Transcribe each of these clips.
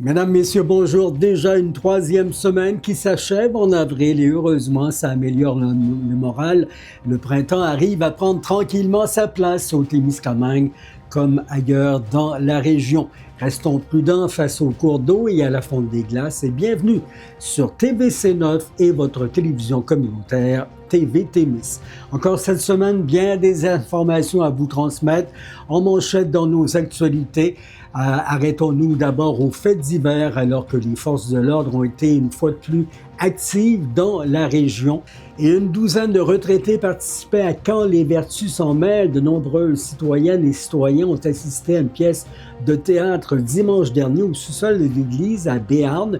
Mesdames, Messieurs, bonjour. Déjà une troisième semaine qui s'achève en avril et heureusement, ça améliore le moral. Le printemps arrive à prendre tranquillement sa place au Témiscamingue comme ailleurs dans la région. Restons prudents face aux cours d'eau et à la fonte des glaces et bienvenue sur TVC9 et votre télévision communautaire TV Témis. Encore cette semaine, bien des informations à vous transmettre en manchette dans nos actualités. Arrêtons-nous d'abord aux faits divers alors que les forces de l'ordre ont été une fois de plus actives dans la région. Et une douzaine de retraités participaient à Quand les vertus s'en mêlent. De nombreux citoyennes et citoyens ont assisté à une pièce de théâtre dimanche dernier au sous-sol de l'église à Béarn.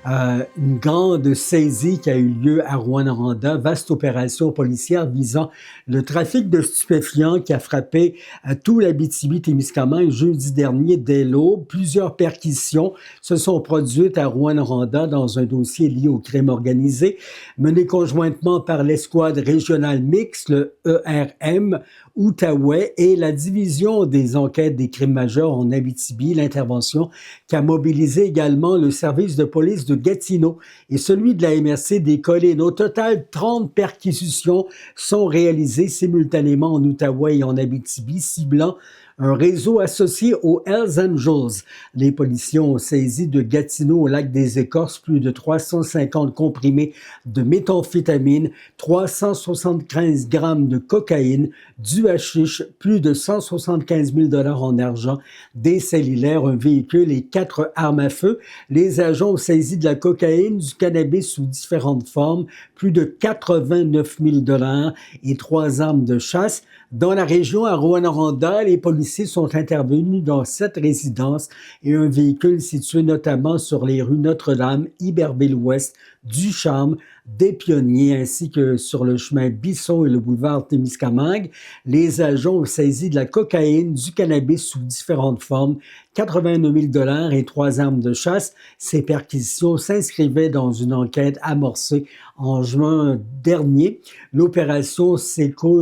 Une grande saisie qui a eu lieu à Rouyn-Noranda, vaste opération policière visant le trafic de stupéfiants qui a frappé tout l'Abitibi-Témiscamingue jeudi dernier dès l'aube. Plusieurs perquisitions se sont produites à Rouyn-Noranda dans un dossier lié au crime organisé, mené conjointement par l'escouade régionale mixte, le ERM, Outaouais et la division des enquêtes des crimes majeurs en Abitibi, l'intervention qui a mobilisé également le service de police de Gatineau et celui de la MRC des Collines. Au total, 30 perquisitions sont réalisées simultanément en Outaouais et en Abitibi, ciblant un réseau associé aux Hells Angels. Les policiers ont saisi de Gatineau au lac des Écorces plus de 350 comprimés de méthamphétamine, 375 grammes de cocaïne, du hashish, plus de 175 000 $ en argent, des cellulaires, un véhicule et 4 armes à feu. Les agents ont saisi de la cocaïne, du cannabis sous différentes formes, plus de 89 000 $ et 3 armes de chasse. Dans la région, à Rouyn-Noranda, les policiers sont intervenus dans 7 résidences et un véhicule situé notamment sur les rues Notre-Dame, Iberville-Ouest, Ducharme, des Pionniers, ainsi que sur le chemin Bisson et le boulevard Témiscamingue. Les agents ont saisi de la cocaïne, du cannabis sous différentes formes, 89 000 $ et 3 armes de chasse. Ces perquisitions s'inscrivaient dans une enquête amorcée en juin dernier. L'opération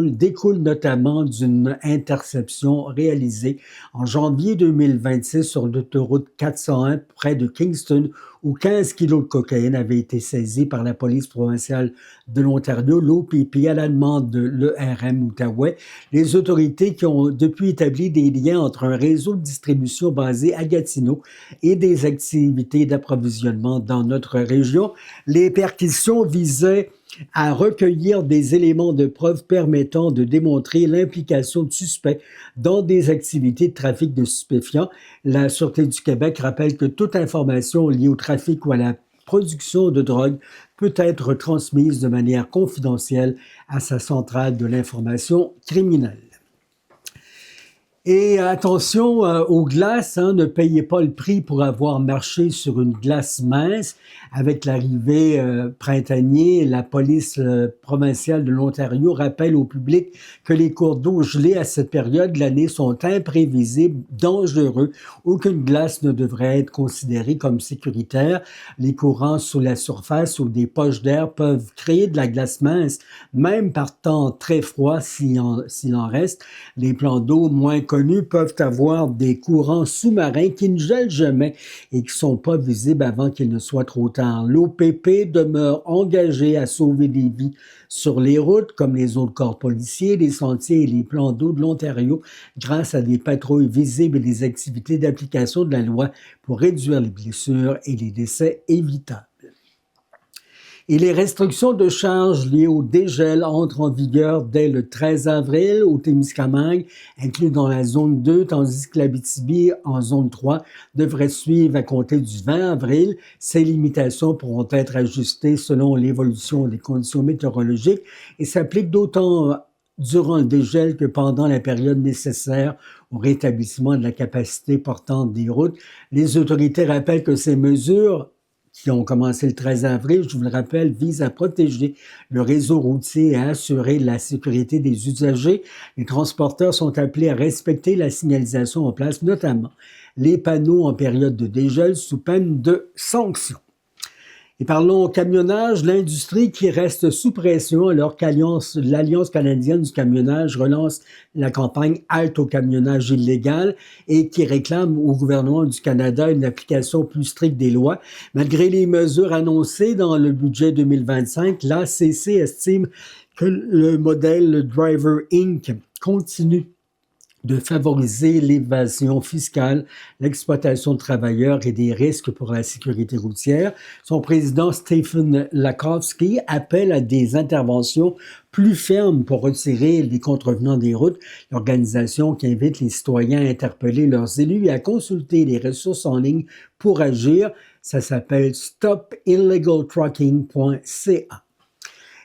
découle notamment d'une interception réalisée en janvier 2026 sur l'autoroute 401 près de Kingston, où 15 kilos de cocaïne avaient été saisis par la police provinciale de l'Ontario, l'OPP, à la demande de l'ERM Outaouais. Les autorités qui ont depuis établi des liens entre un réseau de distribution basé à Gatineau et des activités d'approvisionnement dans notre région. Les perquisitions visaient à recueillir des éléments de preuve permettant de démontrer l'implication de suspects dans des activités de trafic de stupéfiants. La Sûreté du Québec rappelle que toute information liée au trafic ou à la production de drogue peut être transmise de manière confidentielle à sa centrale de l'information criminelle. Et attention aux glaces, ne payez pas le prix pour avoir marché sur une glace mince. Avec l'arrivée printanier, la police provinciale de l'Ontario rappelle au public que les cours d'eau gelés à cette période de l'année sont imprévisibles, dangereux. Aucune glace ne devrait être considérée comme sécuritaire. Les courants sous la surface ou des poches d'air peuvent créer de la glace mince, même par temps très froid s'il en reste. Les plans d'eau moins connus peuvent avoir des courants sous-marins qui ne gèlent jamais et qui ne sont pas visibles avant qu'il ne soit trop tard. L'OPP demeure engagée à sauver des vies sur les routes, comme les autres corps policiers, les sentiers et les plans d'eau de l'Ontario, grâce à des patrouilles visibles et des activités d'application de la loi pour réduire les blessures et les décès évitables. Et les restrictions de charges liées au dégel entrent en vigueur dès le 13 avril au Témiscamingue, inclus dans la zone 2, tandis que l'Abitibi, en zone 3, devrait suivre à compter du 20 avril. Ces limitations pourront être ajustées selon l'évolution des conditions météorologiques et s'appliquent d'autant durant le dégel que pendant la période nécessaire au rétablissement de la capacité portante des routes. Les autorités rappellent que ces mesures qui ont commencé le 13 avril, je vous le rappelle, visent à protéger le réseau routier et à assurer la sécurité des usagers. Les transporteurs sont appelés à respecter la signalisation en place, notamment les panneaux en période de dégel sous peine de sanctions. Et parlons camionnage, l'industrie qui reste sous pression alors l'Alliance canadienne du camionnage relance la campagne Halte au camionnage illégal et qui réclame au gouvernement du Canada une application plus stricte des lois. Malgré les mesures annoncées dans le budget 2025, l'ACC estime que le modèle Driver Inc. continue de favoriser l'évasion fiscale, l'exploitation de travailleurs et des risques pour la sécurité routière. Son président, Stephen Lakowski, appelle à des interventions plus fermes pour retirer les contrevenants des routes. L'organisation qui invite les citoyens à interpeller leurs élus et à consulter les ressources en ligne pour agir, ça s'appelle stopillegaltrucking.ca.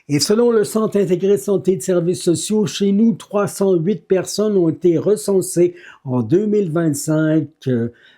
Et selon le Centre intégré de santé et de services sociaux, chez nous, 308 personnes ont été recensées en 2025,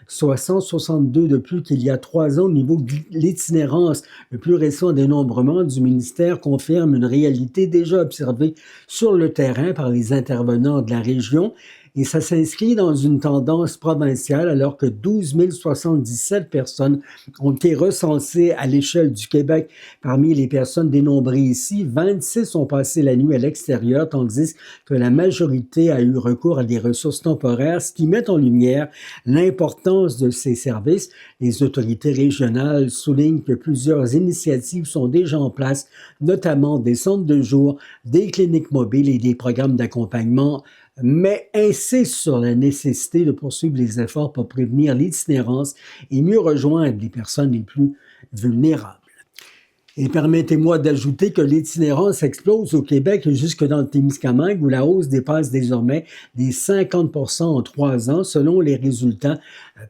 soit 162 de plus qu'il y a 3 ans au niveau de l'itinérance. Le plus récent dénombrement du ministère confirme une réalité déjà observée sur le terrain par les intervenants de la région. Et ça s'inscrit dans une tendance provinciale alors que 12 077 personnes ont été recensées à l'échelle du Québec. Parmi les personnes dénombrées ici, 26 ont passé la nuit à l'extérieur, tandis que la majorité a eu recours à des ressources temporaires, ce qui met en lumière l'importance de ces services. Les autorités régionales soulignent que plusieurs initiatives sont déjà en place, notamment des centres de jour, des cliniques mobiles et des programmes d'accompagnement, mais insiste sur la nécessité de poursuivre les efforts pour prévenir l'itinérance et mieux rejoindre les personnes les plus vulnérables. Et permettez-moi d'ajouter que l'itinérance explose au Québec et jusque dans le Témiscamingue où la hausse dépasse désormais les 50% en 3 ans selon les résultats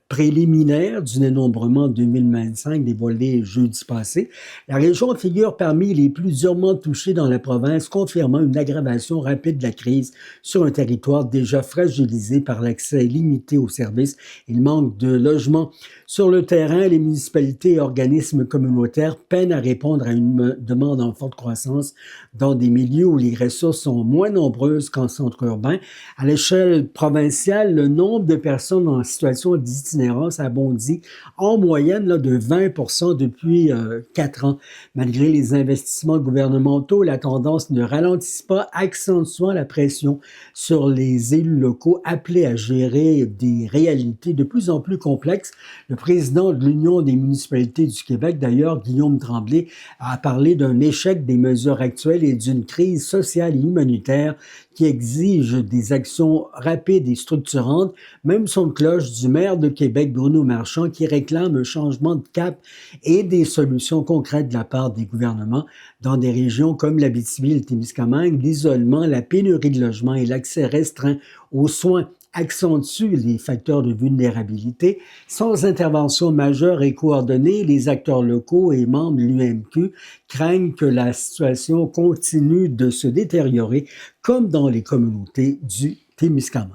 préliminaires du dénombrement 2025 dévoilé jeudi passé. La région figure parmi les plus durement touchées dans la province, confirmant une aggravation rapide de la crise sur un territoire déjà fragilisé par l'accès limité aux services et le manque de logements. Sur le terrain, les municipalités et organismes communautaires peinent à répondre à une demande en forte croissance dans des milieux où les ressources sont moins nombreuses qu'en centre urbain. À l'échelle provinciale, le nombre de personnes en situation d'itinérance a bondi en moyenne de 20% depuis 4 ans. Malgré les investissements gouvernementaux, la tendance ne ralentit pas, accentuant la pression sur les élus locaux appelés à gérer des réalités de plus en plus complexes. Le président de l'Union des municipalités du Québec, d'ailleurs, Guillaume Tremblay, a parlé d'un échec des mesures actuelles et d'une crise sociale et humanitaire qui exige des actions rapides et structurantes. Même son de cloche du maire de Québec, Bruno Marchand, qui réclame un changement de cap et des solutions concrètes de la part des gouvernements dans des régions comme l'Abitibi et le Témiscamingue. L'isolement, la pénurie de logements et l'accès restreint aux soins accentue les facteurs de vulnérabilité. Sans intervention majeure et coordonnée, les acteurs locaux et membres de l'UMQ craignent que la situation continue de se détériorer, comme dans les communautés du Témiscamingue.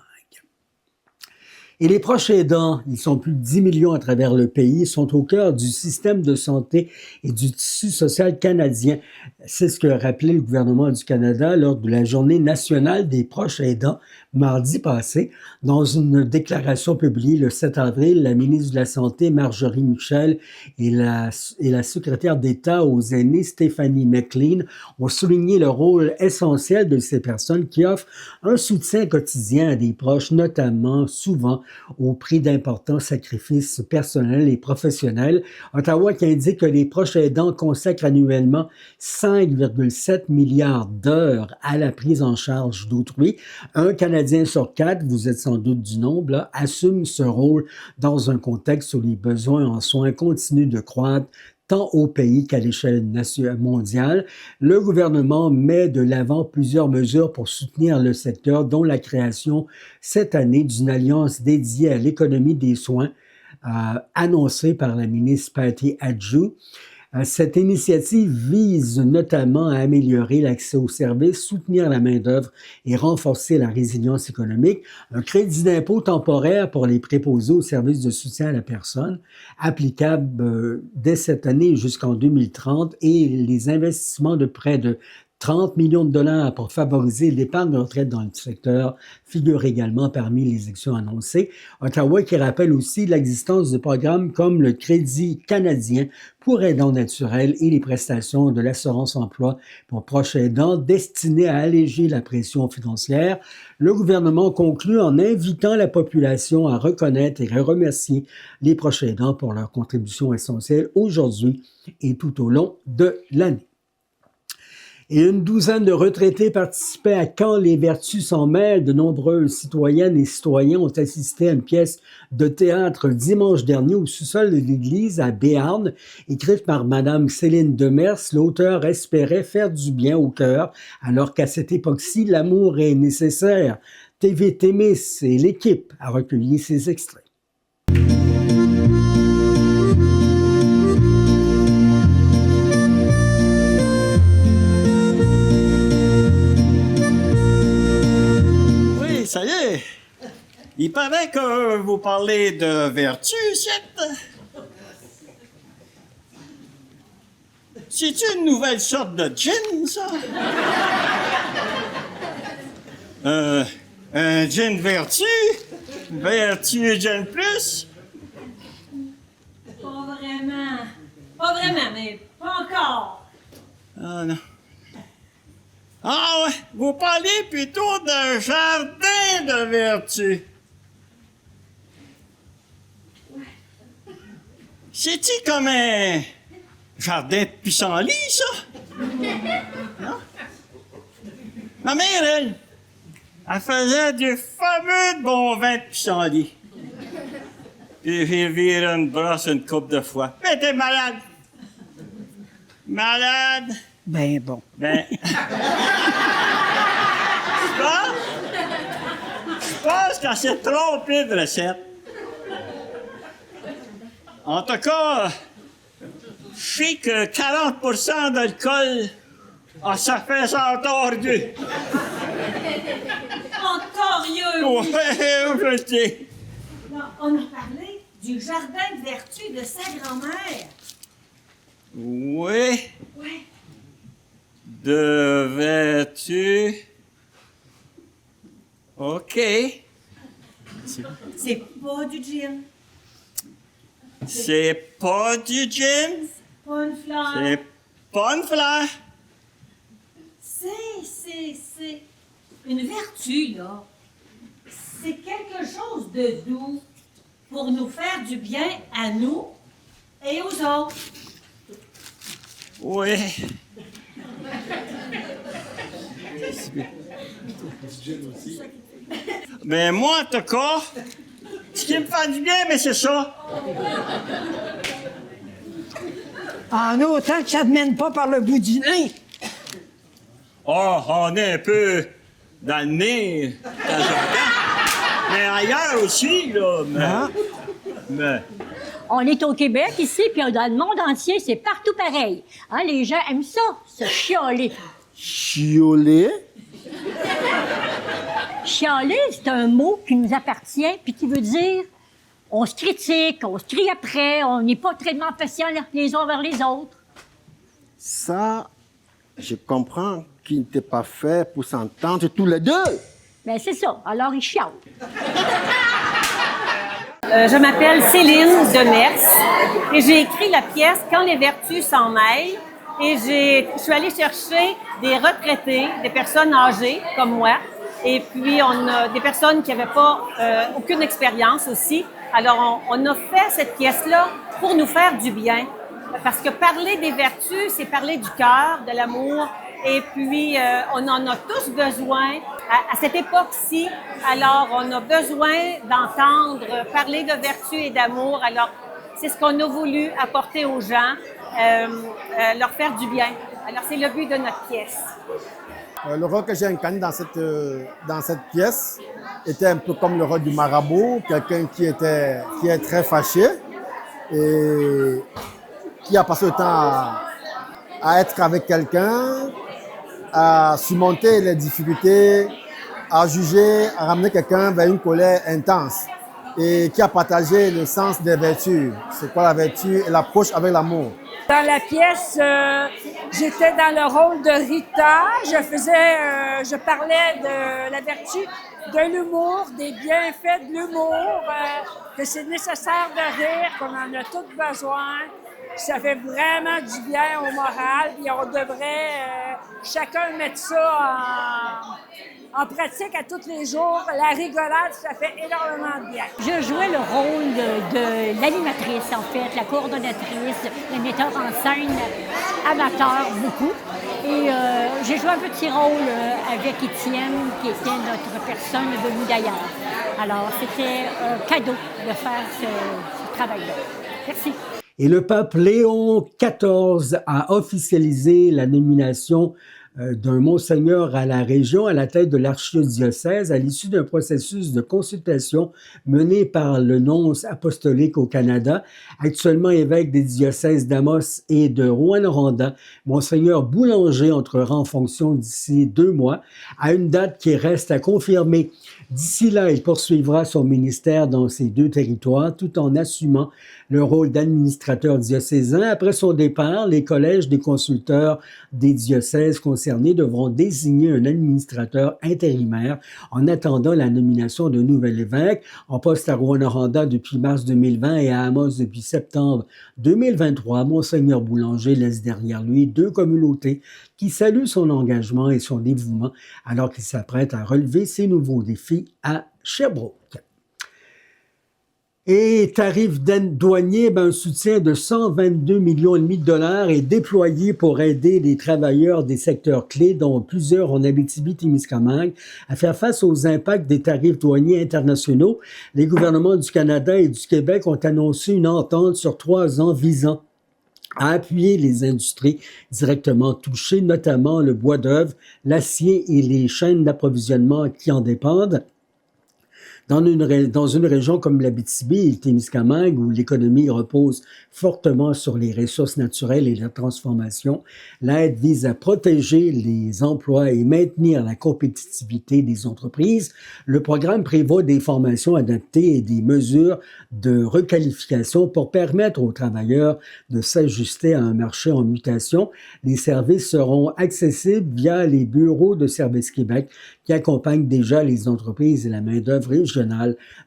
Et les proches aidants, ils sont plus de 10 millions à travers le pays, sont au cœur du système de santé et du tissu social canadien. C'est ce que rappelait le gouvernement du Canada lors de la Journée nationale des proches aidants mardi passé. Dans une déclaration publiée le 7 avril, la ministre de la Santé, Marjorie Michel, et la secrétaire d'État aux aînés, Stéphanie McLean, ont souligné le rôle essentiel de ces personnes qui offrent un soutien quotidien à des proches, notamment souvent au prix d'importants sacrifices personnels et professionnels. Ottawa qui indique que les proches aidants consacrent annuellement 5,7 milliards d'heures à la prise en charge d'autrui. Un Canadien sur 4, vous êtes sans doute du nombre, là, assume ce rôle dans un contexte où les besoins en soins continuent de croître tant au pays qu'à l'échelle mondiale. Le gouvernement met de l'avant plusieurs mesures pour soutenir le secteur, dont la création cette année d'une alliance dédiée à l'économie des soins, annoncée par la ministre Patty Adju. Cette initiative vise notamment à améliorer l'accès aux services, soutenir la main-d'œuvre et renforcer la résilience économique. Un crédit d'impôt temporaire pour les préposés aux services de soutien à la personne, applicable dès cette année jusqu'en 2030, et les investissements de près de 30 millions de dollars pour favoriser l'épargne de retraite dans le secteur figure également parmi les actions annoncées. Ottawa qui rappelle aussi l'existence de programmes comme le Crédit canadien pour aidants naturels et les prestations de l'assurance emploi pour proches aidants destinés à alléger la pression financière. Le gouvernement conclut en invitant la population à reconnaître et à remercier les proches aidants pour leur contribution essentielle aujourd'hui et tout au long de l'année. Et une douzaine de retraités participaient à Quand les vertus s'en mêlent. De nombreuses citoyennes et citoyens ont assisté à une pièce de théâtre dimanche dernier au sous-sol de l'église à Béarn. Écrite par Madame Céline Demers, l'auteur espérait faire du bien au cœur, alors qu'à cette époque-ci, l'amour est nécessaire. TV Témis et l'équipe a recueilli ces extraits. Ça y est, il paraît que vous parlez de vertu, c'est une nouvelle sorte de gin, ça? Un gin vertu? Vertu gin plus? Pas vraiment. Pas vraiment, mais pas encore. Ah non. Ah ouais, vous parlez plutôt d'un jardin de vertu. C'est-tu comme un jardin de pissenlit, ça? Non? Ma mère, elle faisait du fameux bon vin de pissenlit. Puis j'ai viré une brosse une couple de fois. Mais t'es malade. Malade. Ben bon. Ben. Je pense qu'elle s'est trompée de recette. En tout cas, je sais que 40% d'alcool, ça fait ça entendu. Entorieux! Ouais, je sais. On a parlé du jardin de vertu de sa grand-mère. Oui. Oui. De vertu. OK. C'est pas du gin. C'est pas du gin. Pas une fleur. C'est pas une fleur. C'est une vertu, là. C'est quelque chose de doux pour nous faire du bien à nous et aux autres. Oui. Mais moi, en tout cas, ce qui me fait du bien, mais c'est ça. En autant que ça ne mène pas par le bout du nez. Oh, on est un peu dans le nez, de temps en temps. Mais ailleurs aussi, là. Mais... On est au Québec ici, puis dans le monde entier, c'est partout pareil. Hein, les gens aiment ça, se chialer. Chialer? Chialer, c'est un mot qui nous appartient, puis qui veut dire on se critique, on se crie après, on n'est pas très patients les uns vers les autres. Ça, je comprends qu'il n'était pas fait pour s'entendre tous les deux. Ben c'est ça, alors ils chialent. Je m'appelle Céline Demers et j'ai écrit la pièce Quand les vertus s'en mêlent. Et je suis allée chercher des retraités, des personnes âgées comme moi. Et puis, on a des personnes qui n'avaient pas aucune expérience aussi. Alors, on a fait cette pièce-là pour nous faire du bien. Parce que parler des vertus, c'est parler du cœur, de l'amour. Et puis, on en a tous besoin à cette époque-ci. Alors, on a besoin d'entendre parler de vertu et d'amour. Alors, c'est ce qu'on a voulu apporter aux gens, leur faire du bien. Alors, c'est le but de notre pièce. Le rôle que j'ai incarné dans cette pièce était un peu comme le rôle du marabout, quelqu'un qui est très fâché et qui a passé le temps à être avec quelqu'un, à surmonter les difficultés, à juger, à ramener quelqu'un vers une colère intense. et qui a partagé le sens des vertus. C'est quoi la vertu et l'approche avec l'amour. Dans la pièce, j'étais dans le rôle de Rita. Je parlais de la vertu de l'humour, des bienfaits de l'humour, que c'est nécessaire de rire, qu'on en a tous besoin. Ça fait vraiment du bien au moral, puis on devrait chacun mettre ça en pratique à tous les jours. La rigolade, ça fait énormément de bien. Je jouais le rôle de l'animatrice, en fait, la coordonnatrice, le metteur en scène amateur, beaucoup. Et j'ai joué un petit rôle avec Étienne, qui était notre personne venue d'ailleurs. Alors, c'était un cadeau de faire ce travail-là. Merci. Et le pape Léon XIV a officialisé la nomination d'un monseigneur à la région à la tête de l'archidiocèse à l'issue d'un processus de consultation mené par le nonce apostolique au Canada, actuellement évêque des diocèses d'Amos et de Rouyn-Noranda. Monseigneur Boulanger entrera en fonction d'ici 2 mois, à une date qui reste à confirmer. D'ici là, il poursuivra son ministère dans ces 2 territoires tout en assumant le rôle d'administrateur diocésain. Après son départ, les collèges des consulteurs des diocèses concernés devront désigner un administrateur intérimaire en attendant la nomination d'un nouvel évêque en poste à Rouyn-Noranda depuis mars 2020 et à Amos depuis septembre 2023. Monseigneur Boulanger laisse derrière lui 2 communautés qui saluent son engagement et son dévouement alors qu'il s'apprête à relever ses nouveaux défis à Sherbrooke. Et tarif douanier, un soutien de 122,5 millions de dollars est déployé pour aider les travailleurs des secteurs clés, dont plusieurs en Abitibi-Témiscamingue, à faire face aux impacts des tarifs douaniers internationaux. Les gouvernements du Canada et du Québec ont annoncé une entente sur 3 ans visant à appuyer les industries directement touchées, notamment le bois d'œuvre, l'acier et les chaînes d'approvisionnement qui en dépendent. Dans une région comme l'Abitibi et le Témiscamingue, où l'économie repose fortement sur les ressources naturelles et la transformation, l'aide vise à protéger les emplois et maintenir la compétitivité des entreprises. Le programme prévoit des formations adaptées et des mesures de requalification pour permettre aux travailleurs de s'ajuster à un marché en mutation. Les services seront accessibles via les bureaux de Services Québec qui accompagnent déjà les entreprises et la main-d'œuvre régionale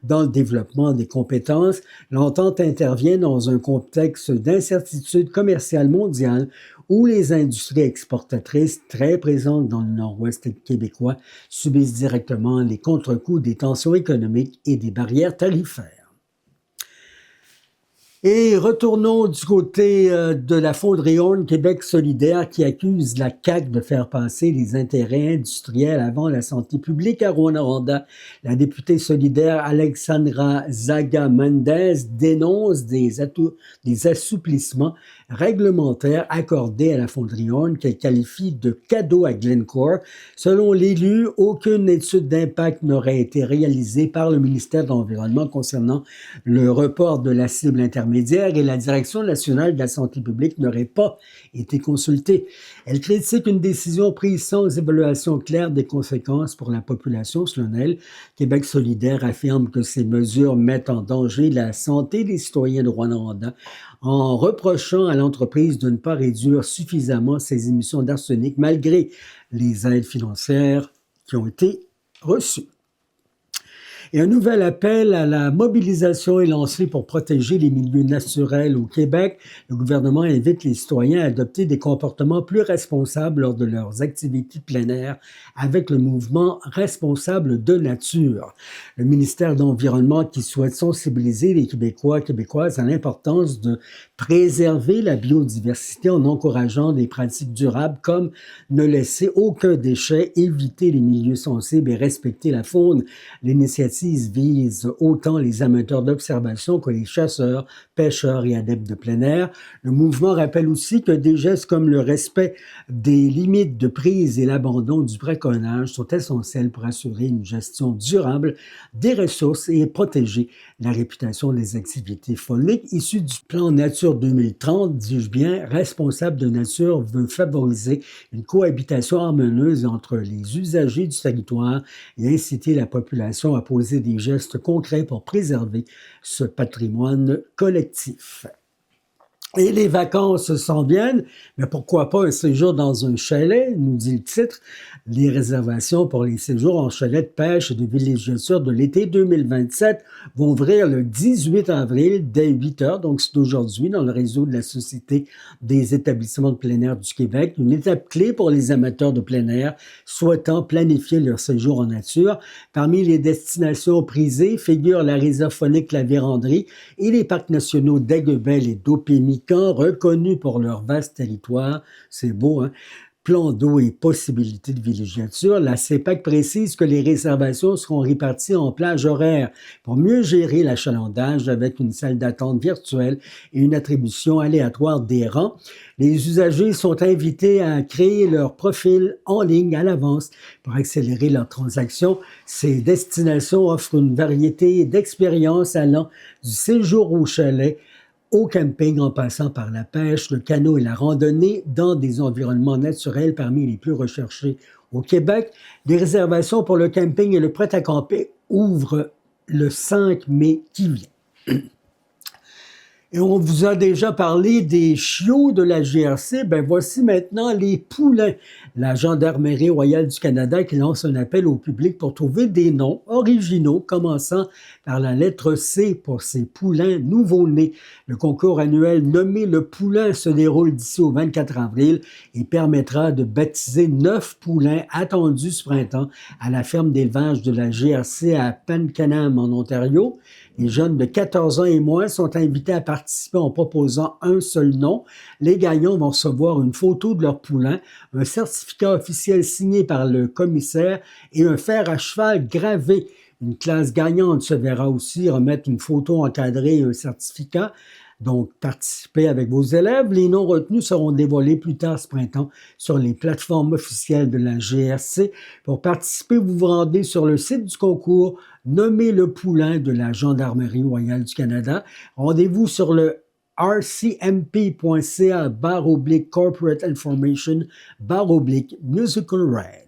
dans le développement des compétences. L'entente intervient dans un contexte d'incertitude commerciale mondiale où les industries exportatrices très présentes dans le nord-ouest québécois subissent directement les contre-coups des tensions économiques et des barrières tarifaires. Et retournons du côté de la fonderie Horn Québec solidaire qui accuse la CAQ de faire passer les intérêts industriels avant la santé publique à Rouyn-Noranda. La députée solidaire Alexandra Zaga-Mendez dénonce des assouplissements réglementaires accordés à la fonderie Horn qu'elle qualifie de cadeau à Glencore. Selon l'élu, aucune étude d'impact n'aurait été réalisée par le ministère de l'Environnement concernant le report de la cible intermédiaire et la Direction nationale de la santé publique n'aurait pas été consultée. Elle critique une décision prise sans évaluation claire des conséquences pour la population, selon elle. Québec solidaire affirme que ces mesures mettent en danger la santé des citoyens de Rouyn-Noranda en reprochant à l'entreprise de ne pas réduire suffisamment ses émissions d'arsenic malgré les aides financières qui ont été reçues. Et un nouvel appel à la mobilisation est lancé pour protéger les milieux naturels au Québec. Le gouvernement invite les citoyens à adopter des comportements plus responsables lors de leurs activités de plein air avec le mouvement responsable de nature. Le ministère de l'Environnement qui souhaite sensibiliser les Québécois et Québécoises à l'importance de préserver la biodiversité en encourageant des pratiques durables comme ne laisser aucun déchet, éviter les milieux sensibles et respecter la faune. L'initiative vise autant les amateurs d'observation que les chasseurs, pêcheurs et adeptes de plein air. Le mouvement rappelle aussi que des gestes comme le respect des limites de prise et l'abandon du braconnage sont essentiels pour assurer une gestion durable des ressources et protéger la réputation des activités fauniques. Issu du plan Nature 2030, dis-je bien, Responsable de nature veut favoriser une cohabitation harmonieuse entre les usagers du territoire et inciter la population à poser poser des gestes concrets pour préserver ce patrimoine collectif. Et les vacances s'en viennent, mais pourquoi pas un séjour dans un chalet, nous dit le titre. Les réservations pour les séjours en chalet de pêche et de villégiature de l'été 2027 vont ouvrir le 18 avril dès 8 heures, donc c'est aujourd'hui dans le réseau de la Société des établissements de plein air du Québec. Une étape clé pour les amateurs de plein air souhaitant planifier leur séjour en nature. Parmi les destinations prisées figurent la réserve faunique La Vérandrie et les parcs nationaux d'Aiguebelle et d'Opémican, reconnus pour leur vaste territoire. C'est beau, hein? Plan d'eau et possibilités de villégiature. La CEPAC précise que les réservations seront réparties en plages horaires pour mieux gérer l'achalandage avec une salle d'attente virtuelle et une attribution aléatoire des rangs. Les usagers sont invités à créer leur profil en ligne à l'avance pour accélérer leurs transactions. Ces destinations offrent une variété d'expériences allant du séjour au chalet au camping en passant par la pêche, le canot et la randonnée dans des environnements naturels parmi les plus recherchés au Québec. Les réservations pour le camping et le prêt-à-camper ouvrent le 5 mai qui vient. Et on vous a déjà parlé des chiots de la GRC. Ben voici maintenant les poulains. La Gendarmerie royale du Canada qui lance un appel au public pour trouver des noms originaux commençant par la lettre C pour ces poulains nouveau-nés. Le concours annuel nommé le poulain se déroule d'ici au 24 avril et permettra de baptiser 9 poulains attendus ce printemps à la ferme d'élevage de la GRC à Pancanam en Ontario. Les jeunes de 14 ans et moins sont invités à participer en proposant un seul nom. Les gagnants vont recevoir une photo de leur poulain, un certificat officiel signé par le commissaire et un fer à cheval gravé. Une classe gagnante se verra aussi remettre une photo encadrée et un certificat. Donc, participez avec vos élèves. Les noms retenus seront dévoilés plus tard ce printemps sur les plateformes officielles de la GRC. Pour participer, vous vous rendez sur le site du concours Nommez le poulain de la Gendarmerie royale du Canada. Rendez-vous sur le rcmp.ca/corporate information/musical ride.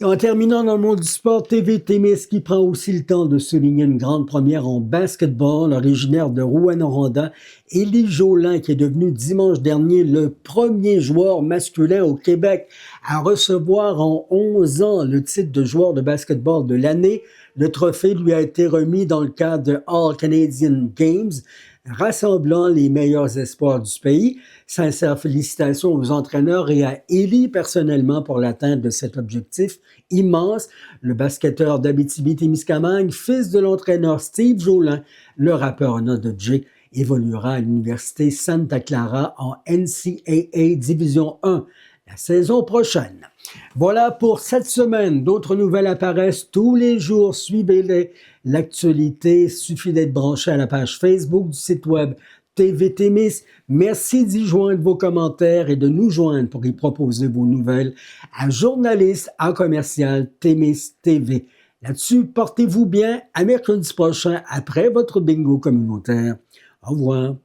Et en terminant dans le monde du sport, TV Témis qui prend aussi le temps de souligner une grande première en basketball, originaire de Rouyn-Noranda, Élie Jolin, qui est devenu dimanche dernier le premier joueur masculin au Québec à recevoir en 11 ans le titre de joueur de basketball de l'année. Le trophée lui a été remis dans le cadre de All Canadian Games, rassemblant les meilleurs espoirs du pays. Sincères félicitations aux entraîneurs et à Élie personnellement pour l'atteinte de cet objectif immense. Le basketteur d'Abitibi-Témiscamingue, fils de l'entraîneur Steve Jolin, le rappeur Nod J, évoluera à l'Université Santa Clara en NCAA Division 1 la saison prochaine. Voilà pour cette semaine. D'autres nouvelles apparaissent tous les jours. Suivez-les. L'actualité, suffit d'être branché à la page Facebook du site web TV Témis. Merci d'y joindre vos commentaires et de nous joindre pour y proposer vos nouvelles à journaliste@commercial-témis TV. Là-dessus, portez-vous bien. À mercredi prochain après votre bingo communautaire. Au revoir.